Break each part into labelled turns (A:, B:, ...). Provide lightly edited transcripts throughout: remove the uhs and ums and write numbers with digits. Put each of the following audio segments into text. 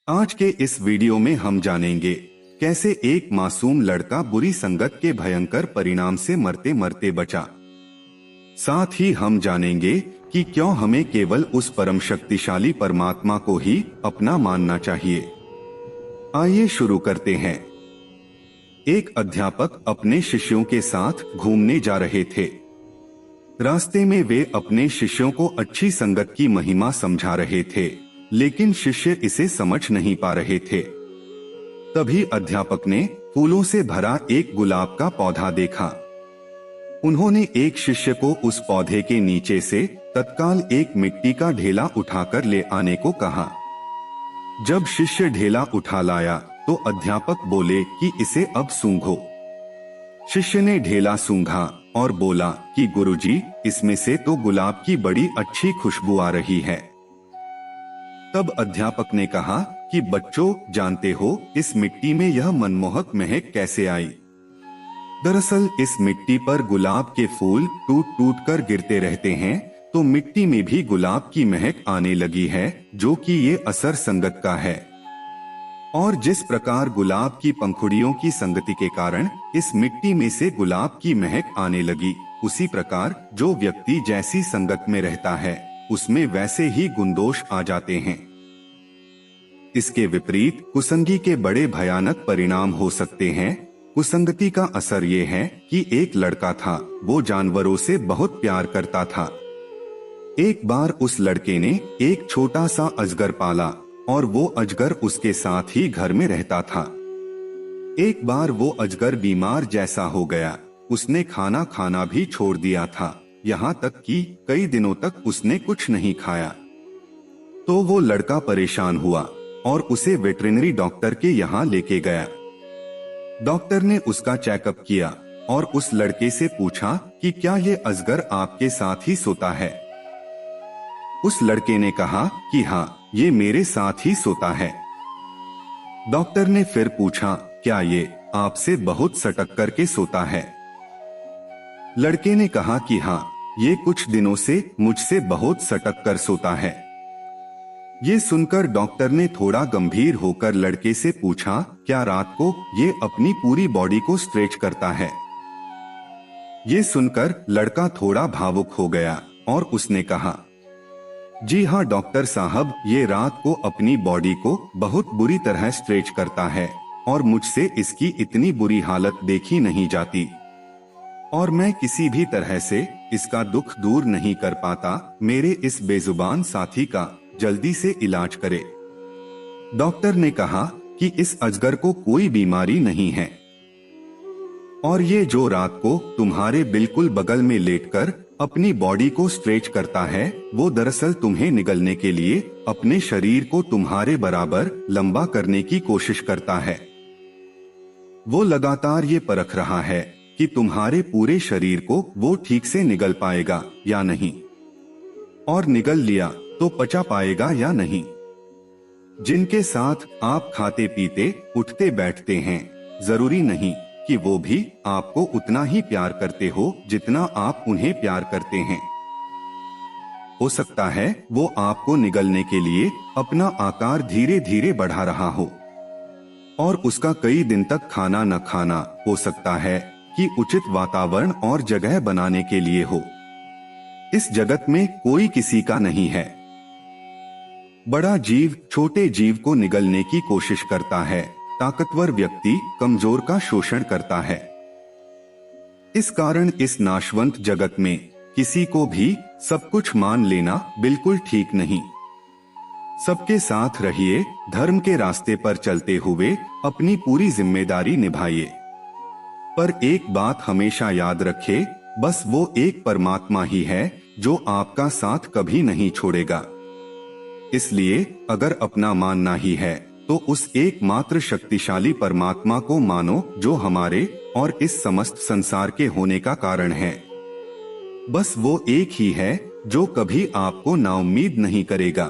A: आज के इस वीडियो में हम जानेंगे कैसे एक मासूम लड़का बुरी संगत के भयंकर परिणाम से मरते मरते बचा। साथ ही हम जानेंगे कि क्यों हमें केवल उस परम शक्तिशाली परमात्मा को ही अपना मानना चाहिए। आइए शुरू करते हैं। एक अध्यापक अपने शिष्यों के साथ घूमने जा रहे थे। रास्ते में वे अपने शिष्यों को अच्छी संगत की महिमा समझा रहे थे, लेकिन शिष्य इसे समझ नहीं पा रहे थे। तभी अध्यापक ने फूलों से भरा एक गुलाब का पौधा देखा। उन्होंने एक शिष्य को उस पौधे के नीचे से तत्काल एक मिट्टी का ढेला उठाकर ले आने को कहा। जब शिष्य ढेला उठा लाया तो अध्यापक बोले कि इसे अब सूंघो। शिष्य ने ढेला सूंघा और बोला कि गुरुजी, इसमें से तो गुलाब की बड़ी अच्छी खुशबू आ रही है। तब अध्यापक ने कहा कि बच्चों, जानते हो इस मिट्टी में यह मनमोहक महक कैसे आई? दरअसल इस मिट्टी पर गुलाब के फूल टूट टूट कर गिरते रहते हैं, तो मिट्टी में भी गुलाब की महक आने लगी है, जो कि ये असर संगत का है। और जिस प्रकार गुलाब की पंखुड़ियों की संगति के कारण इस मिट्टी में से गुलाब की महक आने लगी, उसी प्रकार जो व्यक्ति जैसी संगत में रहता है उसमें वैसे ही गुणदोष आ जाते हैं। इसके विपरीत कुसंगी के बड़े भयानक परिणाम हो सकते हैं। कुसंगति का असर ये है कि एक लड़का था, वो जानवरों से बहुत प्यार करता था। एक बार उस लड़के ने एक छोटा सा अजगर पाला और वो अजगर उसके साथ ही घर में रहता था। एक बार वो अजगर बीमार जैसा हो गया, उसने खाना खाना भी छोड़ दिया था, यहाँ तक कि कई दिनों तक उसने कुछ नहीं खाया। तो वो लड़का परेशान हुआ और उसे वेटरिनरी डॉक्टर के यहाँ लेके गया। डॉक्टर ने उसका चेकअप किया और उस लड़के से पूछा कि क्या ये अजगर आपके साथ ही सोता है? उस लड़के ने कहा कि हाँ, ये मेरे साथ ही सोता है। डॉक्टर ने फिर पूछा, क्या ये आपसे बहुत सटक करके सोता है? लड़के ने कहा कि हाँ, ये कुछ दिनों से मुझसे बहुत सटक कर सोता है। ये सुनकर डॉक्टर ने थोड़ा गंभीर होकर लड़के से पूछा, क्या रात को ये अपनी पूरी बॉडी को स्ट्रेच करता है? ये सुनकर लड़का थोड़ा भावुक हो गया और उसने कहा, जी हाँ डॉक्टर साहब, ये रात को अपनी बॉडी को बहुत बुरी तरह स्ट्रेच करता है और मुझसे इसकी इतनी बुरी हालत देखी नहीं जाती और मैं किसी भी तरह से इसका दुख दूर नहीं कर पाता। मेरे इस बेजुबान साथी का जल्दी से इलाज करे। डॉक्टर ने कहा कि इस अजगर को कोई बीमारी नहीं है और ये जो रात को तुम्हारे बिल्कुल बगल में लेटकर अपनी बॉडी को स्ट्रेच करता है, वो दरअसल तुम्हें निगलने के लिए अपने शरीर को तुम्हारे बराबर लंबा करने की कोशिश करता है। वो लगातार ये परख रहा है कि तुम्हारे पूरे शरीर को वो ठीक से निगल पाएगा या नहीं, और निगल लिया तो पचा पाएगा या नहीं। जिनके साथ आप खाते पीते उठते बैठते हैं, जरूरी नहीं कि वो भी आपको उतना ही प्यार करते हो जितना आप उन्हें प्यार करते हैं। हो सकता है वो आपको निगलने के लिए अपना आकार धीरे धीरे बढ़ा रहा हो और उसका कई दिन तक खाना न खाना हो सकता है कि उचित वातावरण और जगह बनाने के लिए हो। इस जगत में कोई किसी का नहीं है। बड़ा जीव छोटे जीव को निगलने की कोशिश करता है, ताकतवर व्यक्ति कमजोर का शोषण करता है। इस कारण इस नाशवंत जगत में किसी को भी सब कुछ मान लेना बिल्कुल ठीक नहीं। सबके साथ रहिए, धर्म के रास्ते पर चलते हुए अपनी पूरी जिम्मेदारी निभाइए। पर एक बात हमेशा याद रखे, बस वो एक परमात्मा ही है जो आपका साथ कभी नहीं छोड़ेगा। इसलिए अगर अपना मानना ही है तो उस एकमात्र शक्तिशाली परमात्मा को मानो जो हमारे और इस समस्त संसार के होने का कारण है। बस वो एक ही है जो कभी आपको नाउम्मीद नहीं करेगा।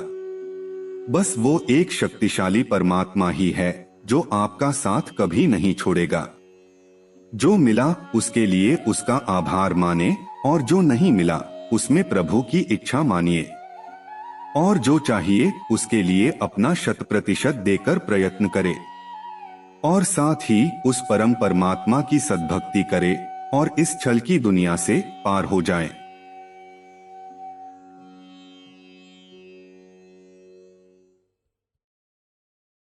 A: बस वो एक शक्तिशाली परमात्मा ही है जो आपका साथ कभी नहीं छोड़ेगा। जो मिला उसके लिए उसका आभार माने और जो नहीं मिला उसमें प्रभु की इच्छा मानिए। और जो चाहिए उसके लिए अपना 100% देकर प्रयत्न करे और साथ ही उस परम परमात्मा की सद्भक्ति करे और इस छल की दुनिया से पार हो जाए।